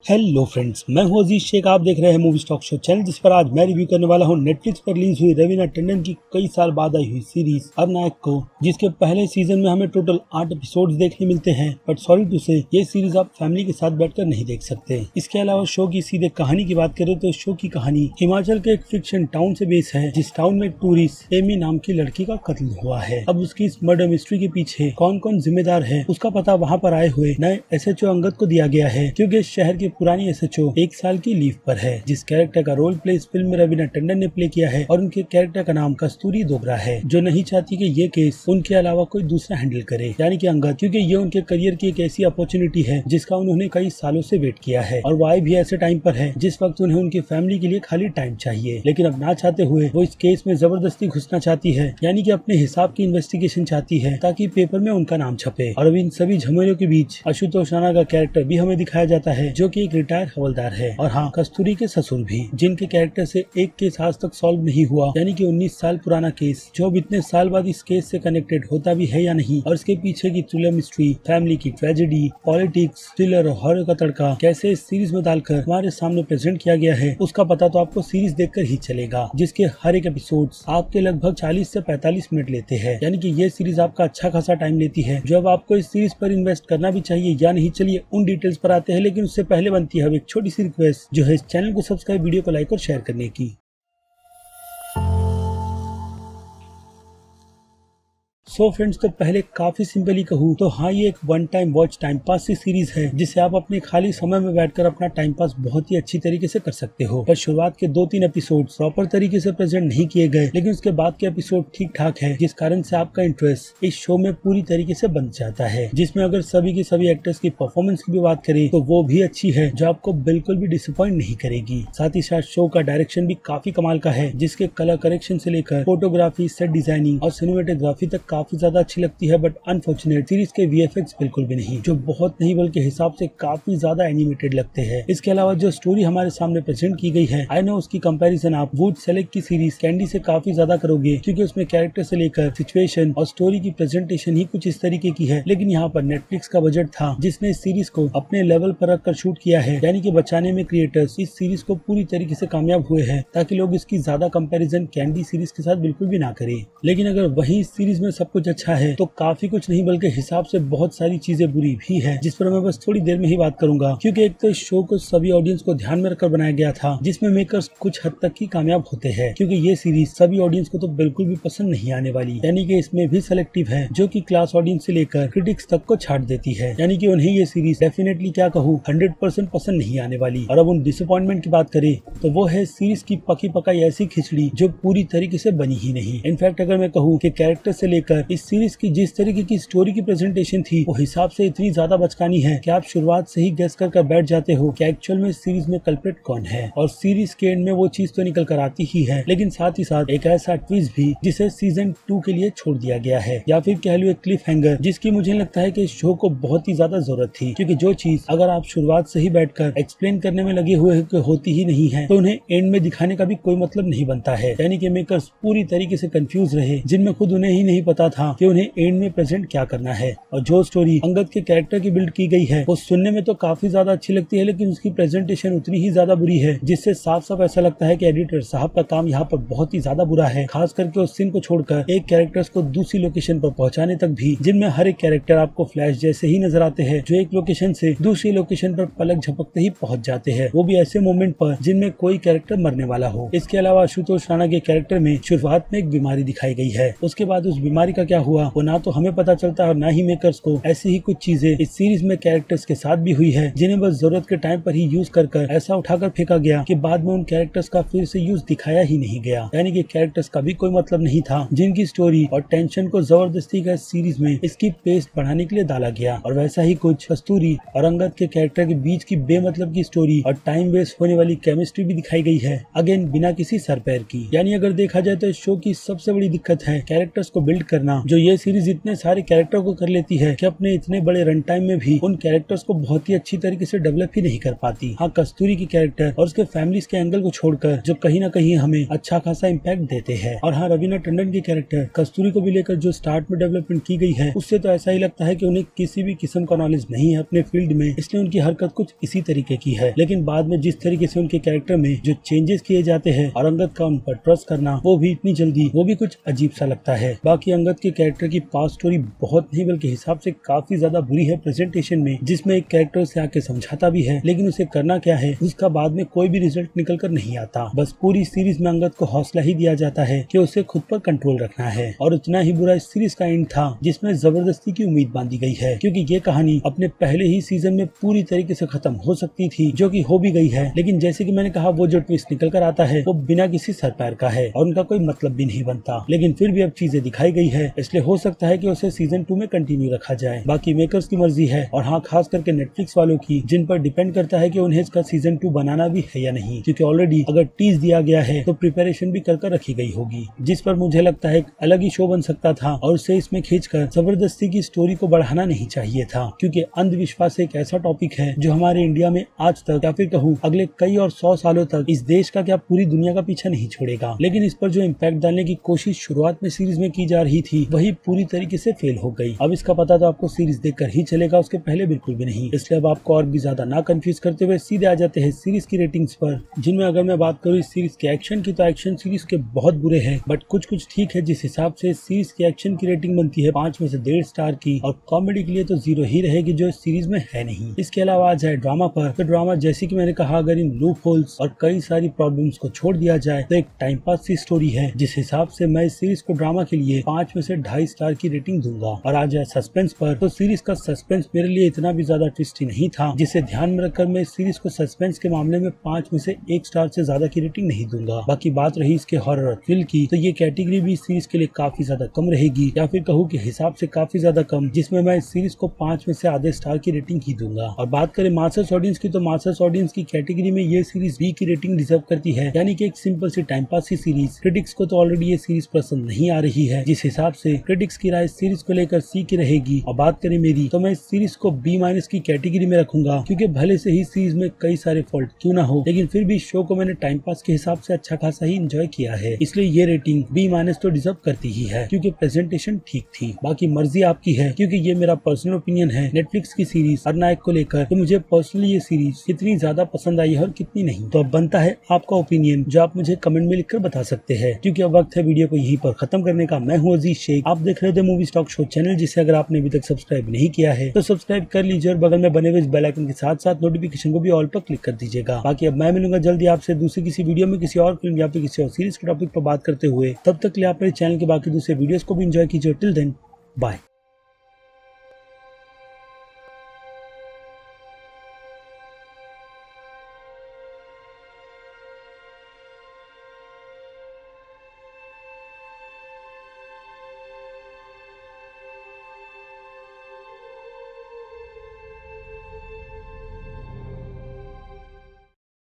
Hello friends, मैं हूं अजीज शेख। आप देख रहे हैं मूवी स्टॉक शो चैनल, जिस पर आज मैं रिव्यू करने वाला हूं नेटफ्लिक्स पर रिलीज हुई रवीना टंडन की कई साल बाद आई हुई सीरीज अब नायक को, जिसके पहले सीजन में हमें टोटल 8 एपिसोड्स देखने मिलते हैं। बट सॉरी टू से ये सीरीज आप फैमिली के साथ बैठकर नहीं देख सकते। इसके अलावा शो की सीधे कहानी की बात करें तो शो की कहानी हिमाचल के एक फिक्शन टाउन से बेस है, जिस टाउन में एक टूरिस्ट एमी नाम की लड़की का कत्ल हुआ है। अब उसकी इस मर्डर मिस्ट्री के पीछे कौन कौन जिम्मेदार है, उसका पता वहाँ पर आए हुए नए SHO अंगद को दिया गया है, क्योंकि शहर के पुरानी SHO 1 साल की लीव पर है। जिस कैरेक्टर का रोल प्ले इस फिल्म में रवीना टंडन ने प्ले किया है और उनके कैरेक्टर का नाम कस्तूरी डोगरा है, जो नहीं चाहती कि ये केस उनके अलावा कोई दूसरा हैंडल करे, यानी कि अंगद, क्योंकि ये उनके करियर की एक ऐसी अपॉर्चुनिटी है जिसका उन्होंने कई सालों से वेट किया है। और वो आई भी ऐसे टाइम पर है जिस वक्त उन्हें उनकी फैमिली के लिए खाली टाइम चाहिए। लेकिन अब ना चाहते हुए वो इस केस में जबरदस्ती घुसना चाहती है, यानी कि अपने हिसाब की इन्वेस्टिगेशन चाहती है ताकि पेपर में उनका नाम छपे। और अब इन सभी झमेलों के बीच आशुतोष राणा का कैरेक्टर भी हमें दिखाया जाता है, जो कि एक रिटायर हवलदार है। और हाँ, कस्तूरी के ससुर भी, जिनके कैरेक्टर से एक केस आज तक सॉल्व नहीं हुआ, यानी कि 19 साल पुराना केस, जो अब इतने साल बाद इस केस से कनेक्टेड होता भी है या नहीं, और इसके पीछे की थ्रिलर मिस्ट्री, फैमिली की ट्रेजेडी, पॉलिटिक्स, थ्रिलर और हॉरर का तड़का कैसे इस सीरीज में डालकर हमारे सामने प्रेजेंट किया गया है, उसका पता तो आपको सीरीज देखकर ही चलेगा, जिसके हर एक एपिसोड आपके लगभग 40 से 45 मिनट लेते हैं। यानी कि ये सीरीज आपका अच्छा खासा टाइम लेती है। जो अब आपको इस सीरीज पर इन्वेस्ट करना भी चाहिए या नहीं, चलिए उन डिटेल्स पर आते हैं। लेकिन उससे पहले बनती है एक छोटी सी रिक्वेस्ट, जो है इस चैनल को सब्सक्राइब, वीडियो को लाइक और शेयर करने की। सो फ्रेंड्स, तो पहले काफी सिंपली कहूँ तो हाँ, ये एक one time watch time pass सी सीरीज है, जिसे आप अपने खाली समय में बैठकर अपना टाइम पास बहुत ही अच्छी तरीके से कर सकते हो। पर शुरुआत के 2-3 एपिसोड प्रॉपर तरीके से प्रेजेंट नहीं किए गए, लेकिन उसके बाद के एपिसोड ठीक ठाक है, जिस कारण से आपका इंटरेस्ट इस शो में पूरी तरीके से बन जाता है। जिसमें अगर सभी के सभी एक्टर्स की परफॉर्मेंस की भी बात करें तो वो भी अच्छी है, जो आपको बिल्कुल भी डिसअपॉइंट नहीं करेगी। साथ ही साथ शो का डायरेक्शन भी काफी कमाल का है, जिसके कलर करेक्शन से लेकर फोटोग्राफी, सेट डिजाइनिंग और सिनेमेटोग्राफी तक काफी ज्यादा अच्छी लगती है। बट अनफॉर्चुनेट सीरीज के VFX बिल्कुल भी नहीं, जो बहुत नहीं बल्कि हिसाब से काफी ज्यादा एनिमेटेड लगते हैं। इसके अलावा जो स्टोरी हमारे सामने प्रेजेंट की गई है, आई नो उसकी कंपैरिजन आप वुड सेलेक्ट की सीरीज कैंडी से काफी ज्यादा करोगे, क्योंकि उसमें कैरेक्टर से लेकर सिचुएशन और स्टोरी की प्रेजेंटेशन ही कुछ इस तरीके की है। लेकिन यहाँ पर नेटफ्लिक्स का बजट था, जिसने इस सीरीज को अपने लेवल पर रखकर शूट किया है, यानी कि बचाने में क्रिएटर्स इस सीरीज को पूरी तरीके से कामयाब हुए हैं, ताकि लोग इसकी ज्यादा कंपैरिजन कैंडी सीरीज के साथ बिल्कुल भी ना करें। लेकिन अगर वही इस सीरीज में सब कुछ अच्छा है, तो काफी कुछ नहीं बल्कि हिसाब से बहुत सारी चीजें बुरी भी है, जिस पर मैं बस थोड़ी देर में ही बात करूंगा। क्योंकि एक तो इस शो को सभी ऑडियंस को ध्यान में रखकर बनाया गया था, जिसमें मेकर्स कुछ हद तक ही कामयाब होते हैं, क्योंकि ये सीरीज सभी ऑडियंस को तो बिल्कुल भी पसंद नहीं आने वाली। यानी कि इसमें भी सेलेक्टिव है, जो कि क्लास ऑडियंस से लेकर क्रिटिक्स तक को छाट देती है। यानी कि उन्हें ये सीरीज डेफिनेटली क्या कहूँ 100% पसंद नहीं आने वाली। और अब उन डिसअपॉइंटमेंट की बात करें तो वो है सीरीज की पकी पकाई ऐसी खिचड़ी, जो पूरी तरीके से बनी ही नहीं। इनफैक्ट अगर मैं कहूँ कि कैरेक्टर से लेकर इस सीरीज की जिस तरीके की स्टोरी की प्रेजेंटेशन थी, वो हिसाब से इतनी ज्यादा बचकानी है कि आप शुरुआत से ही गेस कर बैठ जाते हो कि एक्चुअल में सीरीज में कल्प्रिट कौन है। और सीरीज के एंड में वो चीज तो निकल कर आती ही है, लेकिन साथ ही साथ एक ऐसा ट्विस्ट भी जिसे सीजन 2 के लिए छोड़ दिया गया है, या फिर कह लो एक क्लिफ हैंगर, जिसकी मुझे लगता है कि इस शो को बहुत ही ज्यादा जरूरत थी। क्योंकि जो चीज अगर आप शुरुआत से ही बैठकर एक्सप्लेन करने में लगे हुए होती ही नहीं है, तो उन्हें एंड में दिखाने का भी कोई मतलब नहीं बनता है। यानी कि मेकर्स पूरी तरीके से कंफ्यूज रहे, जिनमें खुद उन्हें ही नहीं पता था कि उन्हें एंड में प्रेजेंट क्या करना है। और जो स्टोरी अंगद के कैरेक्टर की बिल्ड की गई है, वो सुनने में तो काफी ज्यादा अच्छी लगती है, लेकिन उसकी प्रेजेंटेशन उतनी ही ज्यादा बुरी है, जिससे साफ साफ ऐसा लगता है कि एडिटर साहब का काम यहाँ पर बहुत ही ज्यादा बुरा है। खास करके उस सीन को छोड़कर एक कैरेक्टर्स को दूसरी लोकेशन पर पहुंचाने तक भी, जिनमें हर एक कैरेक्टर आपको फ्लैश जैसे ही नजर आते हैं, जो एक लोकेशन से दूसरी लोकेशन पर पलक झपकते ही पहुंच जाते हैं, वो भी ऐसे मोमेंट पर जिनमें कोई कैरेक्टर मरने वाला हो। इसके अलावा आशुतोष राणा के कैरेक्टर में शुरुआत में एक बीमारी दिखाई गई है, उसके बाद उस बीमारी का क्या हुआ वो ना तो हमें पता चलता और ना ही मेकर्स को। ऐसी ही कुछ चीजें इस सीरीज में कैरेक्टर्स के साथ भी हुई है, जिन्हें बस जरूरत के टाइम पर ही यूज कर ऐसा उठाकर फेंका गया कि बाद में उन कैरेक्टर्स का फिर से यूज दिखाया ही नहीं गया। यानी कि कैरेक्टर्स का भी कोई मतलब नहीं था, जिनकी स्टोरी और टेंशन को जबरदस्ती का सीरीज में इसकी पेस बढ़ाने के लिए डाला गया। और वैसा ही कुछ कस्तूरी और अंगद के कैरेक्टर के बीच की बेमतलब की स्टोरी और टाइम वेस्ट होने वाली केमिस्ट्री भी दिखाई गई है, अगेन बिना किसी सर पैर की। यानी अगर देखा जाए तो इस शो की सबसे बड़ी दिक्कत है कैरेक्टर्स को बिल्ड करना करना जो ये सीरीज इतने सारे कैरेक्टर को कर लेती है कि अपने इतने बड़े रन टाइम में भी उन कैरेक्टर्स को बहुत ही अच्छी तरीके से डेवलप ही नहीं कर पाती। हाँ, कस्तूरी की कैरेक्टर और उसके फैमिलीज के एंगल को छोड़कर जो कहीं ना कहीं हमें अच्छा खासा इम्पैक्ट देते हैं। और हाँ, रवीना टंडन की कैरेक्टर कस्तूरी को भी लेकर जो स्टार्ट में डेवलपमेंट की गई है उससे तो ऐसा ही लगता है कि उन्हें किसी भी किस्म का नॉलेज नहीं है अपने फील्ड में, इसलिए उनकी हरकत कुछ इसी तरीके की है। लेकिन बाद में जिस तरीके से उनके कैरेक्टर में जो चेंजेस किए जाते हैं और अंगद का उन पर ट्रस्ट करना वो भी इतनी जल्दी, वो भी कुछ अजीब सा लगता है। बाकी अंगद के कैरेक्टर की पास्ट स्टोरी बहुत नहीं बल्कि हिसाब से काफी ज्यादा बुरी है प्रेजेंटेशन में, जिसमें एक कैरेक्टर से आके समझाता भी है लेकिन उसे करना क्या है उसका बाद में कोई भी रिजल्ट निकल कर नहीं आता। बस पूरी सीरीज में अंगद को हौसला ही दिया जाता है कि उसे खुद पर कंट्रोल रखना है। और उतना ही बुरा इस सीरीज का एंड था जिसमें जबरदस्ती की उम्मीद बांधी गई है, क्योंकि ये कहानी अपने पहले ही सीजन में पूरी तरीके से खत्म हो सकती थी, जो कि हो भी गई है। लेकिन जैसे कि मैंने कहा, वो जो ट्विस्ट निकल कर आता है वो बिना किसी सर पैर का है और उनका कोई मतलब भी नहीं बनता। लेकिन फिर भी अब चीजें दिखाई गई है, इसलिए हो सकता है कि उसे सीजन 2 में कंटिन्यू रखा जाए। बाकी मेकर्स की मर्जी है, और हाँ, खास करके नेटफ्लिक्स वालों की, जिन पर डिपेंड करता है कि उन्हें इसका सीजन 2 बनाना भी है या नहीं, क्योंकि ऑलरेडी अगर टीज दिया गया है तो प्रिपरेशन भी कर रखी गई होगी, जिस पर मुझे लगता है एक अलग ही शो बन सकता था और उसे इसमें खींचकर जबरदस्ती की स्टोरी को बढ़ाना नहीं चाहिए था। क्योंकि अंधविश्वास एक ऐसा टॉपिक है जो हमारे इंडिया में आज तक, या फिर कहूँ अगले कई और 100 सालों तक, इस देश का क्या पूरी दुनिया का पीछा नहीं छोड़ेगा। लेकिन इस पर जो इम्पैक्ट डालने की कोशिश शुरुआत में सीरीज में की जा रही थी वही पूरी तरीके से फेल हो गई। अब इसका पता तो आपको सीरीज देखकर ही चलेगा, उसके पहले बिल्कुल भी नहीं। इसलिए अब आपको और भी ज्यादा ना कंफ्यूज करते हुए सीधे आ जाते हैं सीरीज की रेटिंग्स पर, जिनमें अगर मैं बात करूँ इस सीरीज के एक्शन की, तो एक्शन सीरीज के बहुत बुरे हैं, बट कुछ ठीक है। जिस हिसाब से सीरीज की एक्शन की रेटिंग बनती है 5 में से 1.5 स्टार की, और कॉमेडी के लिए तो 0 ही रहेगी, जो इस सीरीज में है नहीं। इसके अलावा आ जाए ड्रामा पर, तो ड्रामा जैसे कि मैंने कहा, अगर इन लूप होल्स और कई सारी प्रॉब्लम्स को छोड़ दिया जाए तो एक टाइम पास सी स्टोरी है। जिस हिसाब से मैं इस सीरीज को ड्रामा के लिए 5 में से 2.5 स्टार की रेटिंग दूंगा। और आ जाए सस्पेंस पर, तो सीरीज का सस्पेंस मेरे लिए इतना भी ज्यादा ट्विस्टी नहीं था, जिसे ध्यान में रखकर मैं इस सीरीज को सस्पेंस के मामले में 5 में से 1 स्टार से ज्यादा की रेटिंग नहीं दूंगा। बाकी बात रही इसके हॉरर और थ्रिल की, तो ये कैटेगरी भी इस सीरीज के लिए काफी ज्यादा कम रहेगी, या फिर कहूँ कि हिसाब से काफी ज्यादा कम, जिसमें मैं इस सीरीज को 5 में से आधे स्टार की रेटिंग ही दूंगा। और बात करें मास्टर्स ऑडियंस की, तो मास्टर्स ऑडियंस की कैटेगरी में ये सीरीज बी की रेटिंग डिजर्व करती है, यानी कि एक सिंपल सी टाइम पास की सीरीज। क्रिटिक्स को तो ऑलरेडी ये सीरीज पसंद नहीं आ रही है, जिस हिसाब से क्रिटिक्स की राय सीरीज को लेकर सी की रहेगी। और बात करें मेरी, तो मैं इस सीरीज को B- की कैटेगरी में रखूंगा, क्योंकि भले से ही सीरीज में कई सारे फॉल्ट क्यों ना हो, लेकिन फिर भी इस शो को मैंने टाइम पास के हिसाब से अच्छा खासा ही एंजॉय किया है, इसलिए ये रेटिंग B- तो डिजर्व करती ही है, क्योंकि प्रेजेंटेशन ठीक थी। बाकी मर्जी आपकी है, क्योंकि ये मेरा पर्सनल ओपिनियन है नेटफ्लिक्स की सीरीज अरनायक को लेकर, तो मुझे पर्सनली ये सीरीज कितनी ज्यादा पसंद आई है और कितनी नहीं। तो अब बनता है आपका ओपिनियन, जो आप मुझे कमेंट में लिखकर बता सकते हैं। क्योंकि अब वक्त है वीडियो को यहीं पर खत्म करने का। मैं हूँ अजीज शेख, आप देख रहे थे मूवी स्टॉक शो चैनल, जिसे अगर आपने अभी तक सब्सक्राइब नहीं किया है तो सब्सक्राइब कर लीजिए, और बगल में बने हुए बेल आइकन के साथ साथ नोटिफिकेशन को भी ऑल पर क्लिक कर दीजिएगा। बाकी अब मैं मिलूंगा जल्दी आपसे दूसरी किसी वीडियो में किसी और फिल्म या फिर किसी और सीरीज के टॉपिक पर बात करते हुए। तब तक के लिए आप मेरे चैनल के बाकी दूसरे वीडियोस को भी एंजॉय कीजिए। Till then, bye.